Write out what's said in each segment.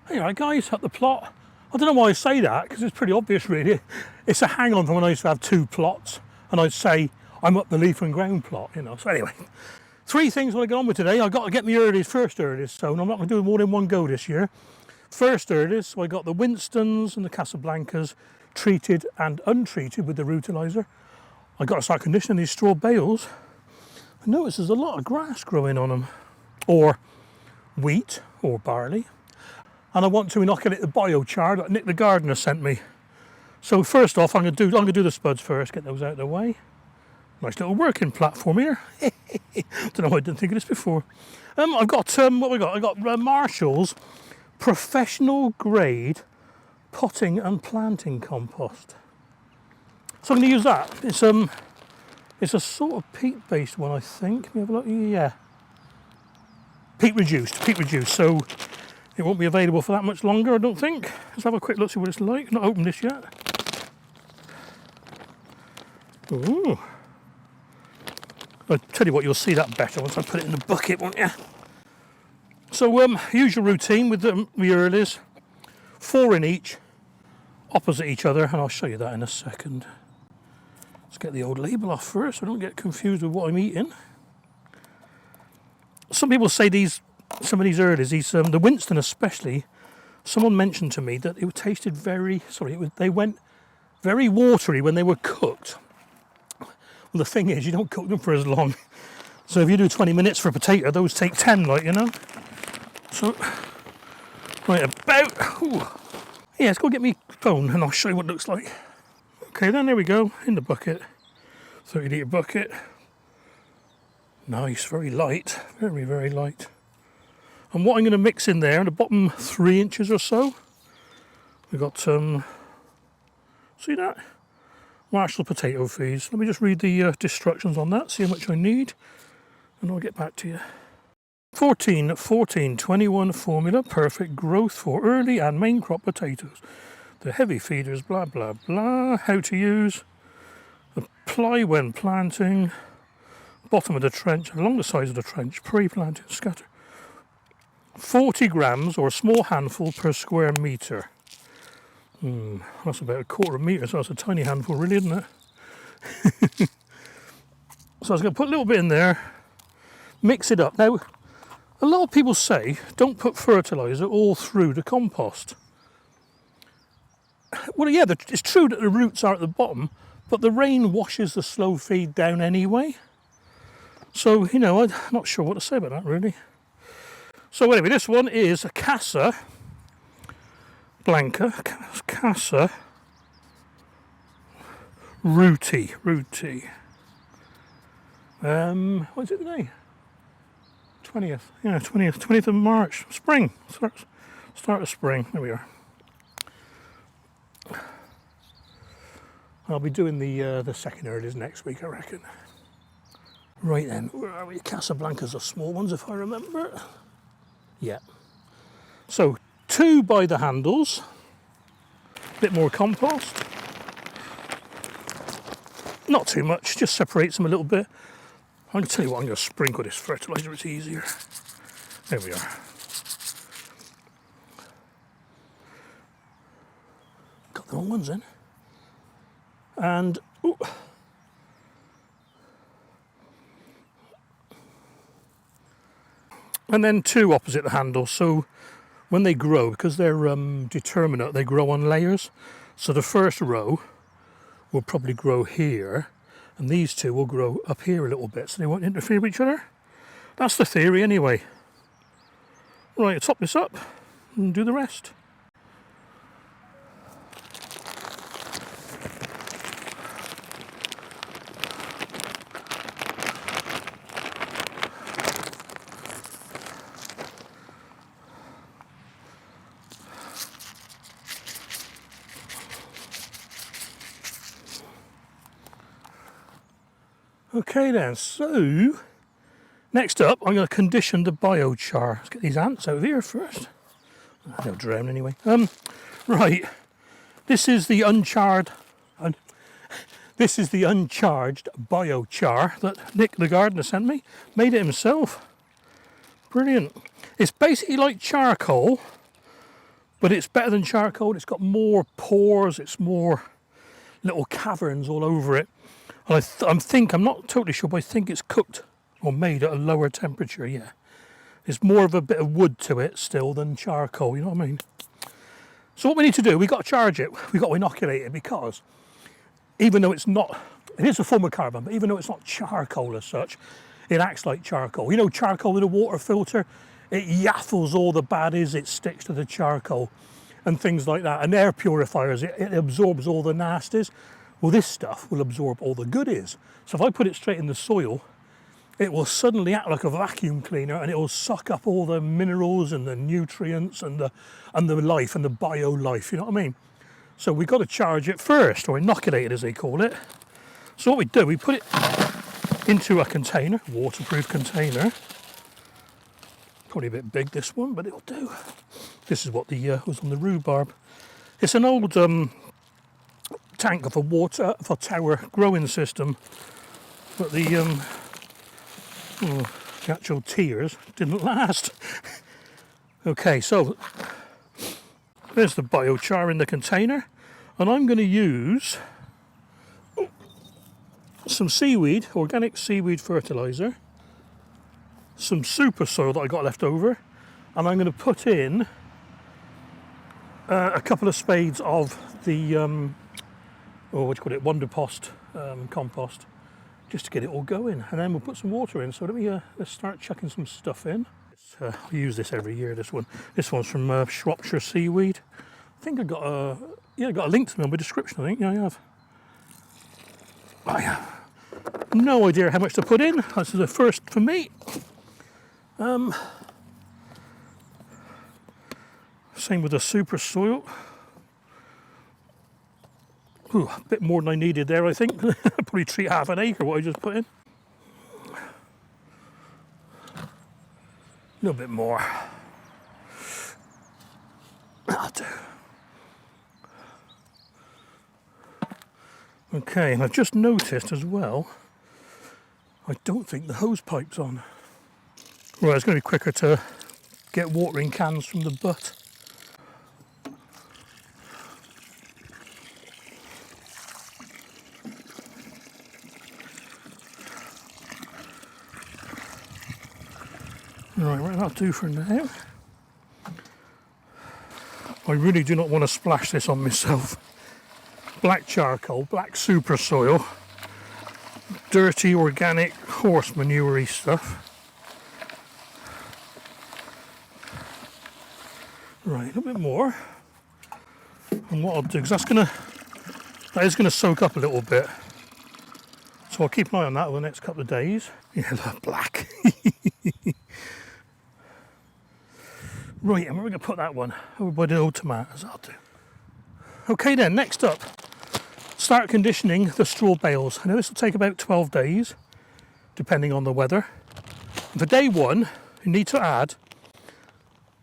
Anyway guys, up the plot. I don't know why I say that, because it's pretty obvious really. It's a hang on from when I used to have 2 plots and I'd say I'm up the leaf and ground plot, you know. So anyway, 3 things I want to get on with today. I've got to get my first earlies sown. I'm not going to do them all in one go this year. First earlies, so I got the Winstons and the Casablancas treated and untreated with the Rootiliser. I got to start conditioning these straw bales. I notice there's a lot of grass growing on them, or wheat or barley. And I want to inoculate the biochar that Nick the gardener sent me. So first off, I'm going to do the spuds first, get those out of the way. Nice little working platform here. Don't know why I didn't think of this before. I've got what we got? I got Marshalls Professional Grade Potting and Planting Compost. So I'm going to use that. It's a sort of peat-based one, I think. Let me have a look. Yeah, peat reduced. So it won't be available for that much longer, I don't think. Let's have a quick look, see what it's like. Not opened this yet. Ooh. I'll tell you what, you'll see that better once I put it in the bucket, won't you? So usual routine with the earlies, 4 in each, opposite each other, and I'll show you that in a second. Let's get the old label off first so I don't get confused with what I'm eating. Some people say some of these earlies, the Winston especially, someone mentioned to me that it tasted they went very watery when they were cooked. Well, the thing is, you don't cook them for as long. So if you do 20 minutes for a potato, those take 10, like, you know. So, right about, yeah, let's go get me phone and I'll show you what it looks like. Okay, then there we go, in the bucket, 30 litre bucket. Nice, very light, very, very light. And what I'm going to mix in there, in the bottom 3 inches or so, we've got, see that? Marshalls Potato Feeds. Let me just read the instructions on that, see how much I need, and I'll get back to you. 14-14-21 formula, perfect growth for early and main crop potatoes. The heavy feeders, blah, blah, blah. How to use. Apply when planting. Bottom of the trench, along the sides of the trench, pre-planting, scatter. 40 grams or a small handful per square metre. That's about a quarter metre, so that's a tiny handful really, isn't it? So I was going to put a little bit in there, mix it up. Now, a lot of people say don't put fertiliser all through the compost. Well, yeah, it's true that the roots are at the bottom, but the rain washes the slow feed down anyway. So, you know, I'm not sure what to say about that really. So anyway, this one is a Casa Blanca, Casa Rooty. What's it today? 20th. Yeah, 20th of March. Spring. Start of spring. There we are. I'll be doing the second earlies next week, I reckon. Right then, where are we? Casablancas are small ones, if I remember. Yeah. So 2 by the handles, a bit more compost, not too much, just separates them a little bit. I'm going to tell you what, I'm going to sprinkle this fertiliser, it's easier. There we are. Got the wrong ones in. And, ooh. And then 2 opposite the handle, so when they grow, because they're determinate, they grow on layers. So the first row will probably grow here, and these 2 will grow up here a little bit, so they won't interfere with each other. That's the theory anyway. Right, I'll top this up and do the rest. Okay then, so next up I'm going to condition the biochar. Let's get these ants out of here first. They'll drown anyway. Right, this is the uncharged biochar that Nick the gardener sent me. Made it himself. Brilliant. It's basically like charcoal, but it's better than charcoal. It's got more pores, it's more little caverns all over it. And I'm not totally sure, but I think it's cooked or made at a lower temperature, yeah. It's more of a bit of wood to it still than charcoal, you know what I mean? So what we need to do, we've got to charge it, we've got to inoculate it, because even though it's not, it is a form of carbon, but even though it's not charcoal as such, it acts like charcoal. You know, charcoal in a water filter, it yaffles all the baddies, it sticks to the charcoal and things like that. And air purifiers, it absorbs all the nasties. Well, this stuff will absorb all the goodies. So if I put it straight in the soil, it will suddenly act like a vacuum cleaner, and it will suck up all the minerals and the nutrients and the life and the bio life, you know what I mean? So we've got to charge it first, or inoculate it as they call it. So what we do, we put it into a container, waterproof container. Probably a bit big, this one, but it'll do. This is what was on the rhubarb. It's an old tank of a water for tower growing system, but the actual tiers didn't last. Okay, so there's the biochar in the container, and I'm going to use some seaweed, organic seaweed fertiliser, some Supersoil that I got left over, and I'm going to put in a couple of spades of the Wonderpost compost, just to get it all going, and then we'll put some water in. So let's start chucking some stuff in. I use this every year. This one's from Shropshire Seaweed. I think I got a link to them in my description. I think, yeah, I have. I have no idea how much to put in. This is the first for me. Same with the Supersoil. Ooh, a bit more than I needed there, I think. Probably treat half an acre what I just put in. A little bit more. That'll do. Okay, and I've just noticed as well, I don't think the hose pipe's on. Right, it's going to be quicker to get watering cans from the butt. Right, well, that'll do for now. I really do not want to splash this on myself. Black charcoal, black Supersoil, dirty organic horse manure-y stuff. Right, a little bit more. And what I'll do, because that is gonna soak up a little bit. So I'll keep an eye on that over the next couple of days. Yeah, look, black. Right, and we're going to put that one over by the old tomatoes. I'll do. Okay then, next up, start conditioning the straw bales. I know this will take about 12 days, depending on the weather. And for day one, you need to add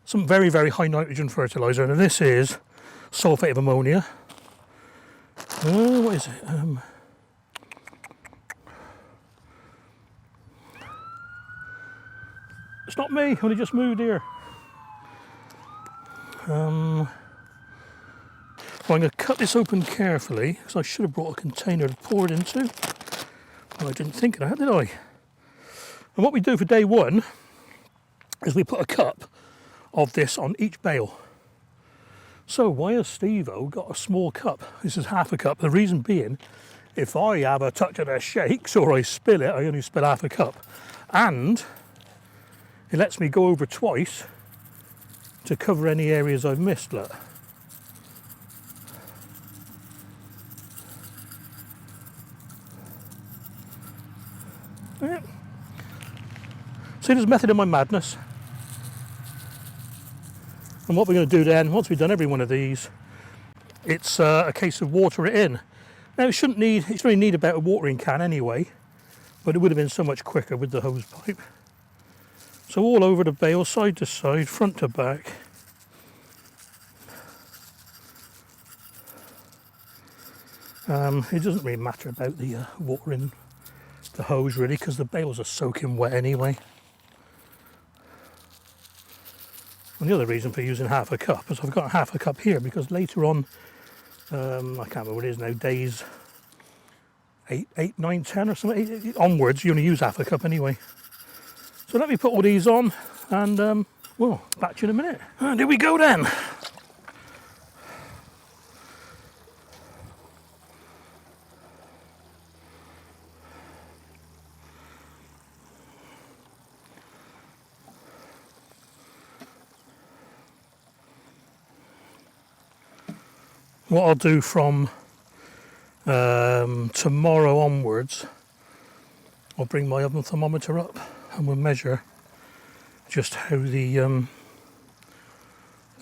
some very, very high nitrogen fertiliser, and this is sulphate of ammonia. What is it? It's not me, I only just moved here. Well, I'm going to cut this open carefully, because I should have brought a container to pour it into. Well, I didn't think of that, did I? And what we do for day one is we put a cup of this on each bale. So why has Steve-O got a small cup? This is half a cup. The reason being, if I have a touch of the shakes or I spill it, I only spill half a cup. And it lets me go over twice to cover any areas I've missed, look. Yeah. See, there's a method in my madness. And what we're going to do then, once we've done every one of these, it's a case of water it in. Now it only need about a watering can anyway, but it would have been so much quicker with the hose pipe. So all over the bale, side to side, front to back. It doesn't really matter about the watering the hose really, because the bales are soaking wet anyway. And the other reason for using half a cup is I've got half a cup here because later on, I can't remember what it is now, days 8, 9, 10 or something, onwards, you only use half a cup anyway. So let me put all these on and well, back to you in a minute. And here we go then. What I'll do from tomorrow onwards, I'll bring my oven thermometer up and we'll measure just how the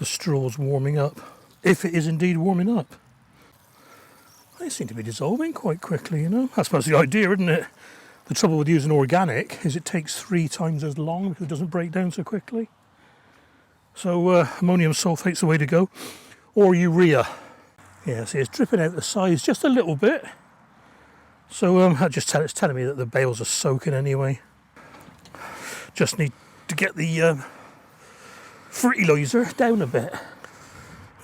straw's warming up, if it is indeed warming up. They seem to be dissolving quite quickly, you know. I suppose the idea, isn't it? The trouble with using organic is it takes 3 times as long because it doesn't break down so quickly. So ammonium sulfate's the way to go, or urea. Yeah, see, it's dripping out the sides just a little bit. So it's telling me that the bales are soaking anyway. Just need to get the fertiliser down a bit.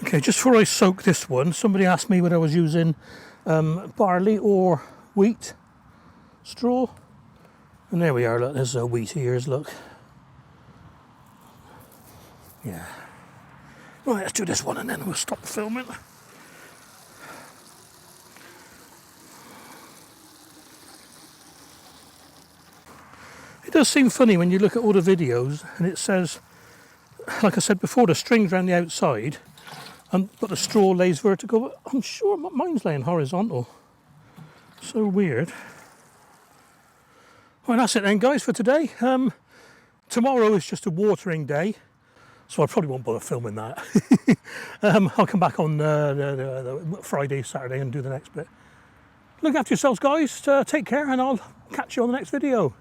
Okay, just before I soak this one, somebody asked me whether I was using barley or wheat straw. And there we are, look, there's wheat ears, look. Yeah. Right, let's do this one and then we'll stop filming. It does seem funny when you look at all the videos and it says, like I said before, the string's around the outside, but the straw lays vertical. But I'm sure mine's laying horizontal. So weird. Well, that's it then, guys, for today. Tomorrow is just a watering day, so I probably won't bother filming that. I'll come back on the Friday, Saturday and do the next bit. Look after yourselves, guys. Take care, and I'll catch you on the next video.